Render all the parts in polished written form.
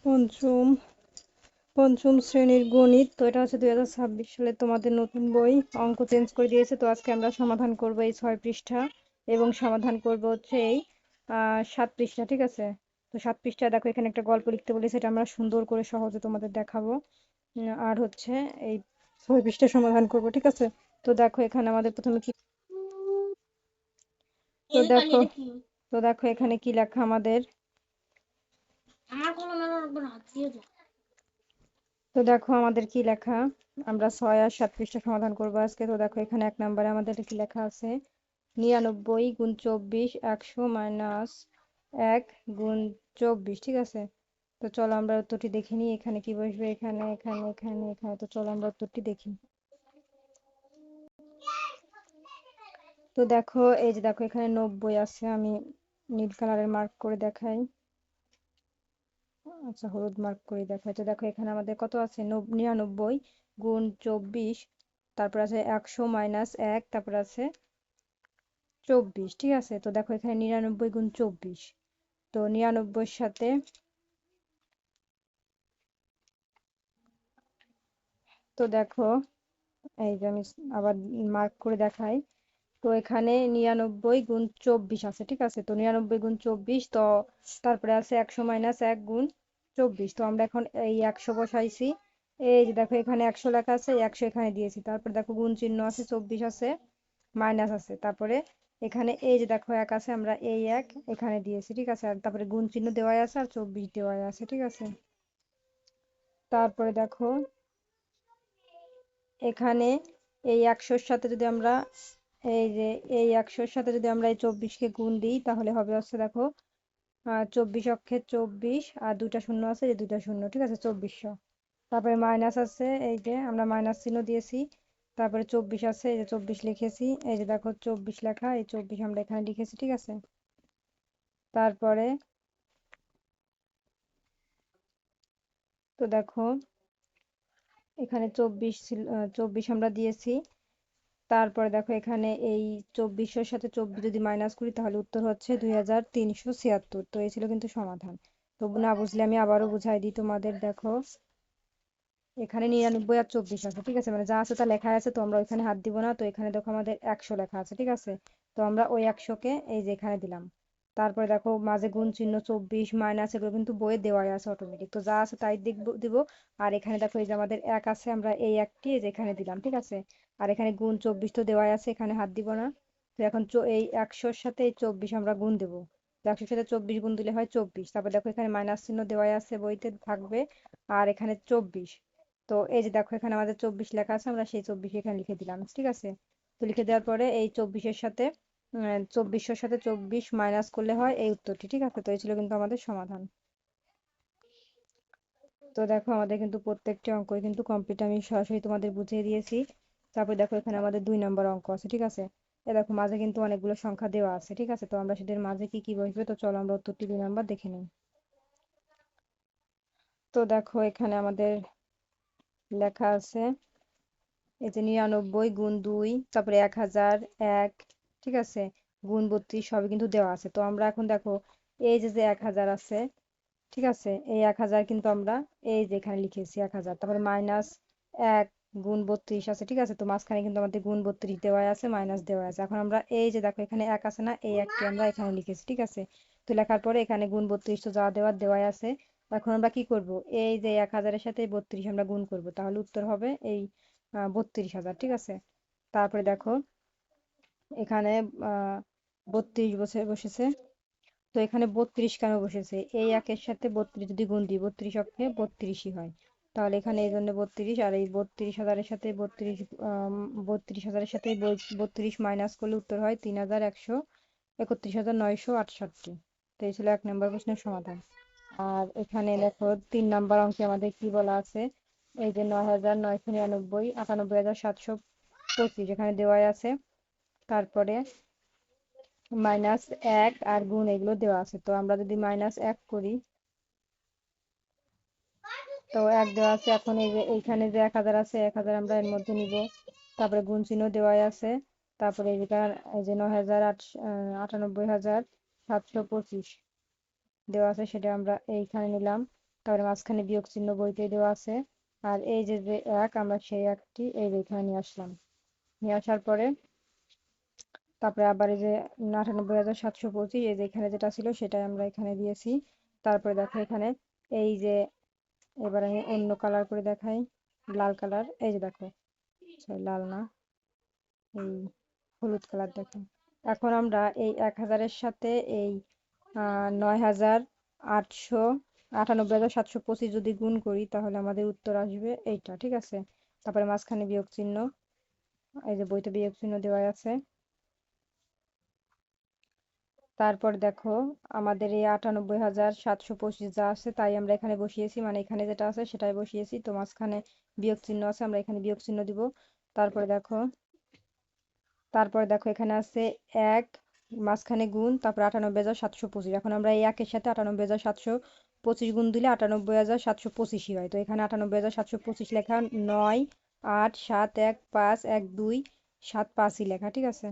পঞ্চম পঞ্চম শ্রেণীর গণিত। তো এটা হচ্ছে 2026 সালে তোমাদের নতুন বই। অঙ্ক চেঞ্জ করে দিয়েছে। তো আজকে আমরা সমাধান করব এই 6 পৃষ্ঠা এবং সমাধান করব হচ্ছে এই 7 পৃষ্ঠা। ঠিক আছে? তো 7 পৃষ্ঠা দেখো এখানে একটা গল্প লিখতে বলেছে, এটা আমরা সুন্দর করে সহজে তোমাদের দেখাবো। আর হচ্ছে এই 6 পৃষ্ঠা সমাধান করব। ঠিক আছে? তো দেখো এখানে আমাদের প্রথমে কি তো দেখো তো দেখো এখানে কি লেখা আমাদের। তো দেখো আমাদের কি লেখা। আমরা 6 আর 7 পৃষ্ঠা সমাধান করবো আজকে। তো দেখো এখানে 1 নম্বরে আমাদের কি লেখা আছে, 99 গুণ 24 100 মাইনাস 1 গুণ 24। ঠিক আছে? তো চলো আমরা উত্তরটি দেখে নিই। এখানে কি বসবে, এখানে এখানে এখানে এখানে। তো চলো আমরা উত্তরটি দেখি। তো দেখো এই যে দেখো এখানে 90 আছে, আমি নীল কালারের মার্ক করে দেখাই। আচ্ছা, হলুদ মার্ক করে দেখাই। তো দেখো এখানে আমাদের কত আছে, 99 গুণ 24, তারপর আছে 100 মাইনাস 1, তারপর আছে 24। ঠিক আছে? তো দেখো এখানে 99 গুণ 24, তো 99 সাথে, তো দেখো এই যে আমি আবার মার্ক করে দেখাই। তো এখানে 99 গুণ 24 আছে। ঠিক আছে? তো 99 গুণ 24, তো তারপরে আছে 100 মাইনাস 1 গুণ 24। তো আমরা এখন এই 100 বসাইছি। এই যে দেখো এখানে 100 লেখা আছে, এই 100 এখানে দিয়েছি। তারপর দেখো গুণ চিহ্ন আছে, 24 আছে, মাইনাস আছে, তারপরে এখানে এই যে দেখো 1 আছে, আমরা এই 1 এখানে দিয়েছি। ঠিক আছে? আর তারপরে গুণ চিহ্ন দেওয়াই আছে আর 24 দেওয়াই আছে। ঠিক আছে? তারপরে দেখো এখানে এই 100-র সাথে যদি আমরা এই যে এই 100-র সাথে যদি আমরা এই 24-কে গুণ দিই, তাহলে হবে হচ্ছে দেখো 24 অক্ষে 24, আর দুইটা শূন্য আছে, এই দুইটা শূন্য। ঠিক আছে? 2400। তারপরে মাইনাস আছে, এই যে আমরা মাইনাস চিহ্ন দিয়েছি। তারপরে 24 আছে, এই যে 24 লিখেছি। এই যে দেখো 24 লেখা, এই 24 আমরা এখানে লিখেছি। ঠিক আছে? তারপরে তো দেখো এখানে 24 ছিল, 24 আমরা দিয়েছি। তারপরে দেখো এখানে এই 2400-র সাথে 24 যদি মাইনাস করি, তাহলে উত্তর হচ্ছে 2376। তো এই ছিল কিন্তু সমাধান। তো না বুঝলে আমি আবারও বুঝাই দিই তোমাদের। দেখো এখানে 99 আর 24 আছে। ঠিক আছে? মানে যা আছে তা লেখা আছে, তো আমরা ওইখানে হাত দিব না। তো এখানে দেখো আমাদের 100 লেখা আছে। ঠিক আছে? তো আমরা ওই 100-কে এই যে এখানে দিলাম। তারপরে দেখো মাঝে গুণ চিহ্ন, 24 মাইনাস, এগুলো কিন্তু বইয়ে দেওয়াই আছে অটোমেটিক। তো যা আছে তাই দিব। আর এখানে দেখো এই যে আমাদের 1 আছে, আমরা এই একটি এই যে এখানে দিলাম। ঠিক আছে? আর এখানে গুণ 24 তো দেওয়াই আছে, এখানে হাত দিব না। তো এখন এই 100-র সাথে এই 24 আমরা গুণ দেবো। তো 100-র সাথে 24 গুণ দিলে হয় 24। তারপর দেখো এখানে মাইনাস চিহ্ন দেওয়াই আছে, বইতে থাকবে। আর এখানে 24। তো এই যে দেখো এখানে আমাদের 24 লেখা আছে, আমরা সেই 24 এখানে লিখে দিলাম। ঠিক আছে? তো লিখে দেওয়ার পরে এই 24-এর সাথে 2400-র সাথে 24 মাইনাস করলে হয় এই উত্তরটি। ঠিক আছে? তো এই ছিল কিন্তু আমাদের সমাধান। তো দেখো আমাদের কিন্তু প্রত্যেকটি অঙ্কই কিন্তু কমপ্লিট, আমি সরাসরি তোমাদের বুঝিয়ে দিয়েছি। তারপর দেখো এখানে আমাদের 2 নম্বর অঙ্ক আছে। ঠিক আছে? এ দেখো মাঝে কিন্তু অনেকগুলো সংখ্যা দেওয়া আছে। ঠিক আছে? তো আমরা সেদের মাঝে কি কি বসবে, তো চলো আমরা উত্তরটি 2 নাম্বার দেখে নিই। তো দেখো এখানে আমাদের লেখা আছে এই যে 99 গুণ 2, তারপরে 1000 1। ঠিক আছে? গুণ 32 সবই কিন্তু দেওয়া আছে। তো আমরা এখন দেখো এই যে 1000 আছে। ঠিক আছে? এই 1000 কিন্তু আমরা এই যে এখানে লিখেছি 1000, তারপরে মাইনাস 1 গুণ 32 আছে। ঠিক আছে? তো মাঝখানে কিন্তু আমাদের গুণ 32 দেওয়া আছে, মাইনাস দেওয়া আছে। এখন আমরা এই যে দেখো এখানে 1 আছে না, এই একটি আমরা এখানে লিখেছি। ঠিক আছে? তো লেখার পরে এখানে গুণ 32 তো যা দেওয়ার দেওয়াই আছে। এখন আমরা কি করব, এই যে 1000-এর সাথে 32 আমরা গুণ করব, তাহলে উত্তর হবে এই 32,000। ঠিক আছে? তারপরে দেখো এখানে 32 বসেছে। তো এখানে 32 কেন বসেছে, এই একের সাথে 32 যদি গুণ দিই, 32 অক্ষে 32ই হয়। তাহলে এখানে এই জন্য 32, আর এই 32,000-এর সাথে 32,000-এর সাথে 32 মাইনাস করলে উত্তর হয় 3,131,968। তো এই ছিল 1 নম্বর প্রশ্নের সমাধান। আর এখানে দেখো 3 নাম্বার অঙ্কে আমাদের কি বলা আছে, এই যে 9,999 98,725 এখানে দেওয়াই আছে। তারপরে মাইনাস 1 আর গুণ এগুলো দেওয়া আছে। তো আমরা যদি -1 করি, তো 1 দেওয়া আছে। এখন এই যে এইখানে যে 1000 আছে, 1000 আমরা এর মধ্যে নিব। তারপরে গুণ চিহ্ন দেওয়াই আছে। তারপরে এই যে 98,725 দেওয়া আছে, সেটা আমরা এইখানে নিলাম। তারপরে মাঝখানে বিয়োগ চিহ্ন বইতে দেওয়া আছে। আর এই যে যে এক, আমরা সেই একটি এই যে এখানে নিয়ে আসলাম। নিয়ে আসার পরে তারপরে আবার এই যে ৯৮,৭২৫, এই যে এখানে যেটা ছিল সেটাই আমরা এখানে দিয়েছি। তারপরে দেখো এখানে এই যে, এবার আমি অন্য কালার করে দেখাই, লাল কালার, এই যে দেখো, সরি লাল না, এই হলুদ কালার দেখো। এখন আমরা এই ১,০০০-এর সাথে এই ৯,৮৯৮,৭২৫ যদি গুণ করি তাহলে আমাদের উত্তর আসবে এইটা, ঠিক আছে। তারপরে মাঝখানে বিয়োগ চিহ্ন, এই যে বইতে বিয়োগ চিহ্ন দেওয়া আছে। তারপর দেখো আমাদের এই ৯৮,৭২৫ যা আছে তাই আমরা এখানে বসিয়েছি, মানে এখানে যেটা আছে সেটাই বসিয়েছি। তো মাঝখানে বিয়োগ চিহ্ন আছে, আমরা এখানে বিয়োগ চিহ্ন দিব। তারপরে দেখো এখানে আছে এক, মাঝখানে গুণ, তারপর ৯৮,৭২৫। এখন আমরা এই একের সাথে ৯৮,৭২৫ গুণ দিলে ৯৮,৭২৫ই হয়। তো এখানে ৯৮,৭২৫ লেখা, ৯, ৮, ৭, ১, ৫, ১, ২, ৭, ৫ই লেখা, ঠিক আছে।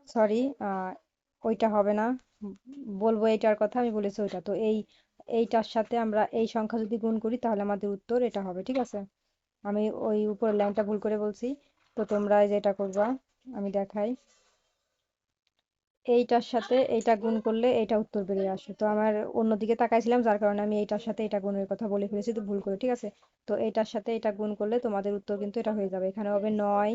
সরি, ওইটা হবে না, বলবো এইটার কথা, আমি বলেছি ওইটা। তো এইটার সাথে আমরা এই সংখ্যা যদি গুণ করি তাহলে আমাদের উত্তর এটা হবে, ঠিক আছে। আমি ওই উপরের লাইনটা ভুল করে বলছি। তো তোমরা যেটা করবা আমি দেখাই, এইটার সাথে এইটা গুণ করলে এইটা উত্তর বেরিয়ে আসে। তো আমার অন্যদিকে তাকাইছিলাম যার কারণে আমি এইটার সাথে এটা গুণের কথা বলে ফেলেছি, তো ভুল করে, ঠিক আছে। তো এইটার সাথে এটা গুণ করলে তোমাদের উত্তর কিন্তু এটা হয়ে যাবে। এখানে হবে ৯,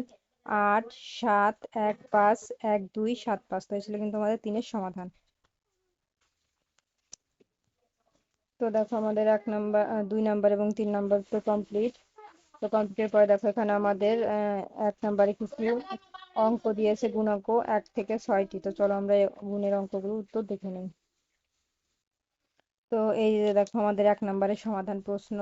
৮, ৭, ১, ৫, ১, ২, ৭, ৫। তো এই ছিল কিন্তু আমাদের তিনের সমাধান। তো দেখো আমাদের ১ নাম্বার, ২ নাম্বার এবং ৩ নাম্বার তো কমপ্লিট। তো কমপ্লিটের পরে দেখো এখানে আমাদের ১ নাম্বারে কিছু অঙ্ক দিয়েছে, গুণাঙ্ক ১ থেকে ৬টি। তো চলো আমরা এই গুণের অঙ্কগুলো উত্তর দেখে নিই। তো এই যে দেখো আমাদের ১ নাম্বারের সমাধান প্রশ্ন,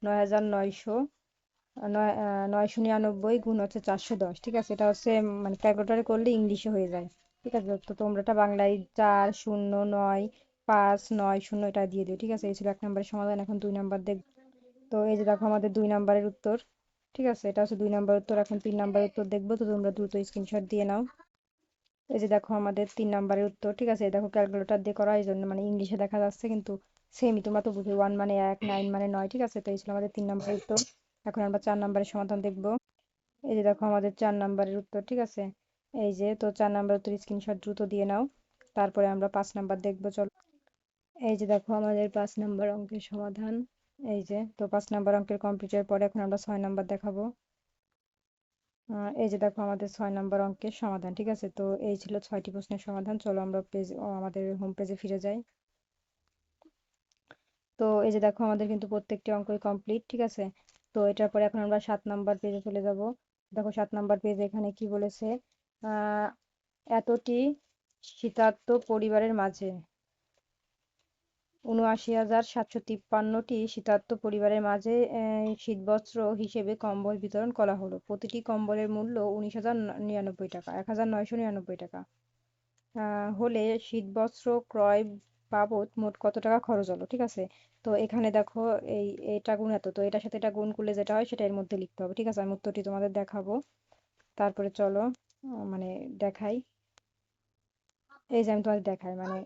৯,৯৯৯ গুণ হচ্ছে ৪১০, ঠিক আছে। এটা হচ্ছে মানে ক্যালকুলেটারে করলে ইংলিশে হয়ে যায়, ঠিক আছে। তো তোমরা এটা বাংলায় ৪,০৯,৫,৯,০ এটা দিয়ে দিও, ঠিক আছে। এই ছিল ১ নাম্বারের সমাধান। এখন ২ নাম্বার দেখ। তো এই যে দেখো আমাদের ২ নাম্বারের উত্তর, ঠিক আছে। এটা হচ্ছে ২ নাম্বার উত্তর। এখন ৩ নাম্বারের উত্তর দেখবো, তো তোমরা দ্রুত স্ক্রিনশট দিয়ে নাও। এই যে দেখো আমাদের ৩ নাম্বারের উত্তর, ঠিক আছে। এই দেখো ক্যালকুলেটর দিয়ে করা, এই জন্য মানে ইংলিশে দেখা যাচ্ছে কিন্তু সেমই, তোমরা তো বুঝো, 1 মানে ১, 9 মানে ৯, ঠিক আছে। তো এই ছিল আমাদের ৩ নাম্বারের উত্তর। এখন আমরা ৪ নাম্বারের সমাধান দেখবো। এই যে দেখো আমাদের ৪ নাম্বারের উত্তর, ঠিক আছে। এই যে, তো ৪ নাম্বার উত্তর স্ক্রিনশট দ্রুত দিয়ে নাও। তারপরে আমরা ৫ নাম্বার দেখবো, চলো। এই যে দেখো আমাদের ৫ নাম্বার অঙ্কের সমাধান। এই যে, তো ৫ নাম্বার অঙ্কের কমপ্লিটের পরে এখন আমরা ৬ নাম্বার দেখাবো। এই যে দেখো আমাদের ৬ নাম্বার অঙ্কের সমাধান, ঠিক আছে। তো এই ছিল ৬টি প্রশ্নের সমাধান। চলো আমরা আমাদের হোম পেজে ফিরে যাই। তো এই যে দেখো আমাদের কিন্তু প্রত্যেকটি অঙ্কই কমপ্লিট, ঠিক আছে। তো এটার পরে এখন আমরা ৭ নাম্বার পেজে চলে যাব। দেখো ৭ নাম্বার পেজ এখানে কি বলেছে, আহ এতটি শীতার্ত পরিবারের মাঝে ৭৯,৭৫৩টি শীতার্ত পরিবারের মাঝে শীতবস্ত্র হিসেবে কম্বল বিতরণ করা হলো। প্রতিটি কম্বলের মূল্য ১৯,০৯৯ টাকা, ১,৯৯৯ টাকা হলে শীতবস্ত্র ক্রয় বাবদ মোট কত টাকা খরচ হলো, ঠিক আছে। তো এখানে দেখো এটা গুণ এত, তো এটার সাথে এটা গুণ করলে যেটা হয় সেটা এর মধ্যে লিখতে হবে, ঠিক আছে। আমি উত্তরটি তোমাদের দেখাবো। তারপরে চলো মানে দেখাই। এই যে আমি তোমাদের দেখাই, মানে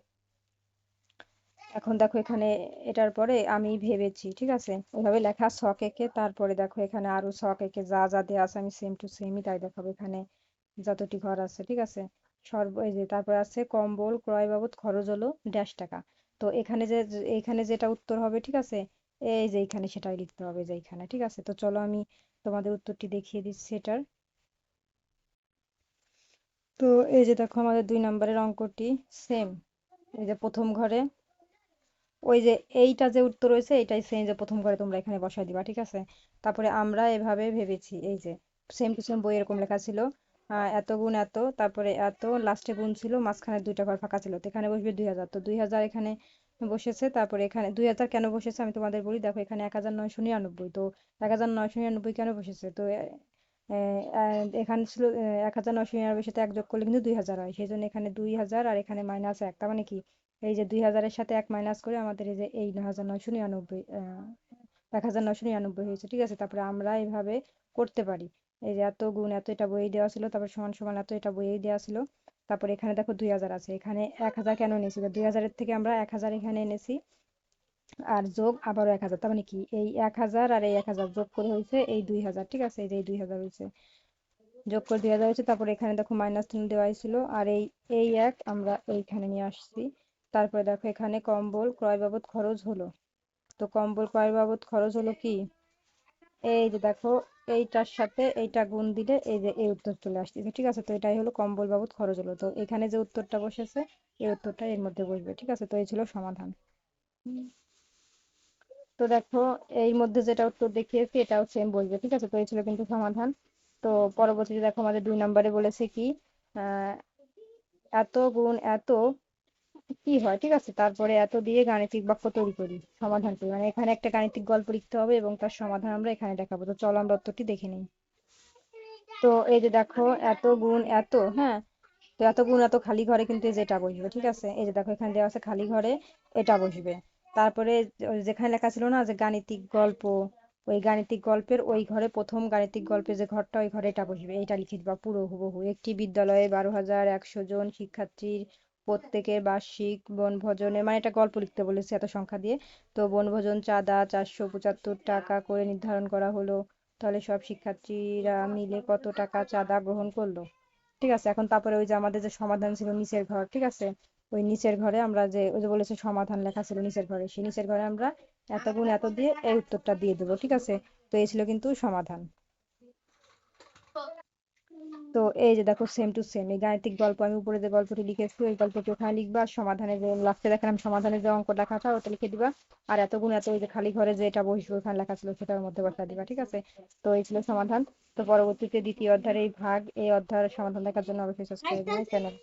এখন দেখো এখানে এটার পরে আমি ভেবেছি, ঠিক আছে, ওইভাবে লেখা ছক এঁকে। তারপরে দেখো এখানে আরো ছক এঁকে যা যা দেওয়া আছে আমি সেম টু সেমই তাই দেখাবো এখানে যতটি ঘর আছে, ঠিক আছে। এই যে তারপর আছে কম্বল ক্রয় বাবদ খরচ হলো -টাকা। তো এখানে যেটা উত্তর হবে, ঠিক আছে, এই যে এখানে সেটাই লিখতে হবে, যে এখানে, ঠিক আছে। তো চলো আমি তোমাদের উত্তরটি দেখিয়ে দিচ্ছি এটার। তো এই যে দেখো আমাদের ২ নাম্বারের অঙ্কটি সেম। এই যে প্রথম ঘরে ওই যে এইটা যে উত্তর হয়েছে এটাই সেম, যে প্রথম ঘরে তোমরা এখানে বসাই দিবা, ঠিক আছে। তারপরে আমরা এভাবে ভেবেছি, এই যে সেম টু সেম বই এরকম লেখা ছিল, এত গুণ এত, তারপরে এত, লাস্টে গুণ ছিল, মাঝখানে 2টা ঘর ফাঁকা ছিল। তো এখানে বসবে ২,০০০, তো ২,০০০ এখানে বসেছে। তারপরে এখানে ২,০০০ কেন বসেছে আমি তোমাদের বলি, দেখো এখানে ১,৯৯৯। তো ১,৯৯৯ কেন বসেছে, তো এখানে ছিল ১,৯৯৯ সাথে ১ যোগ করলে কিন্তু ২,০০০ হয়, সেই জন্য এখানে ২,০০০ আর এখানে -১। তার মানে কি, এই যে ২,০০০-এর সাথে ১ মাইনাস করে আমাদের এই যে এই ৯,৯৯৯, ১,৯৯৯ হয়েছে, ঠিক আছে। তারপরে আমরা এইভাবে করতে পারি, এই যে এত গুণ এত, এটা বইয়ে দেওয়া ছিল, তারপর সমান সমান এত, এটা বইয়ে দেওয়া ছিল। তারপরে এখানে দেখো ২,০০০ আছে, এখানে ১,০০০ কেন এনেছি, ২,০০০-এর থেকে আমরা ১,০০০ এখানে এনেছি। আর যোগ আবারও 1,000, তার মানে কি এই 1,000 আর এই 1,000 যোগ করে হয়েছে এই 2,000, ঠিক আছে, এই যে এই 2,000 হয়েছে, যোগ করে 2,000 হয়েছে। তারপরে এখানে দেখো মাইনাস চিহ্ন দেওয়াই ছিল, আর এই এই এক আমরা এইখানে নিয়ে আসছি। তারপরে দেখো এখানে কম্বল ক্রয় বাবদ খরচ হলো, তো কম্বল ক্রয় বাবদ খরচ হলো কি, এই যে দেখো এইটার সাথে এইটা গুণ দিলে এই যে এই উত্তর চলে আসতেছে, ঠিক আছে। তো এটাই হলো কম্বল বাবদ খরচ হলো, তো এখানে যে উত্তরটা বসেছে এই উত্তরটা এর মধ্যে বসবে, ঠিক আছে। তো এই ছিল সমাধান। তো দেখো এই মধ্যে যেটা উত্তর দেখিয়েছি এটাও সেম বসবে, ঠিক আছে। তো এই ছিল কিন্তু সমাধান। তো পরবর্তীতে দেখো আমাদের 2 নম্বরে বলেছে কি, আহ এত গুণ এত কি হয়, ঠিক আছে, তারপরে এত দিয়ে গাণিতিক বাক্য তৈরি করি, সমাধান করি, মানে এখানে একটা গাণিতিক গল্প লিখতে হবে এবং তার সমাধান আমরা এখানে দেখাবো। তো চলো আমরা উত্তরটি দেখে নিই। তো এই যে দেখো এত গুণ এত, হ্যাঁ, তো এত গুণ এত খালি ঘরে কিন্তু এই যে এটা বসবে, ঠিক আছে। এই যে দেখো এখানে দেওয়া আছে খালি ঘরে এটা বসবে। তারপরে ওই যেখানে লেখা ছিল না যে গাণিতিক গল্প, ওই গাণিতিক গল্পের ওই ঘরে প্রথম গাণিতিক গল্পের যে ঘরটা ওই ঘরে এটা বসবে, এটা লিখে দিবা পুরো হুবহু। একটি বিদ্যালয়ে 12,100 জন শিক্ষার্থীর প্রত্যেকের বার্ষিক বনভোজনের, মানে এটা গল্প লিখতে বলেছে এত সংখ্যা দিয়ে। তো বনভোজন চাঁদা 475 টাকা করে নির্ধারণ করা হলো। তাহলে সব শিক্ষার্থীরা মিলে কত টাকা চাঁদা গ্রহণ করলো, ঠিক আছে। এখন তারপরে ওই যে আমাদের যে সমাধান ছিল নিচের ঘর, ঠিক আছে, ওই নিচের ঘরে আমরা যে ওই যে বলেছে সমাধান লেখা ছিল নিচের ঘরে, সেই নিচের ঘরে আমরা এত গুণ এত দিয়ে এই উত্তরটা দিয়ে দেবো, ঠিক আছে। তো এই ছিল কিন্তু সমাধান। তো এই যে দেখো সেম টু সেম এই গাণিতিক গল্প আমি উপরে যে গল্পটি লিখেছি ওই গল্পটি ওখানে লিখবা, আর সমাধানে যে লাস্টে দেখালাম সমাধানের যে অঙ্ক লেখাটা ওটা লিখে দিবা। আর এত গুণ এত ওই যে খালি ঘরে যে এটা বসবে ওখানে লেখা ছিল সেটার মধ্যে বসা দিবা, ঠিক আছে। তো এই ছিল সমাধান। তো পরবর্তীতে দ্বিতীয় অধ্যায়ের এই ভাগ, এই অধ্যায়ের সমাধান দেখার জন্য অবশ্যই সাবস্ক্রাইব করবেন চ্যানেল।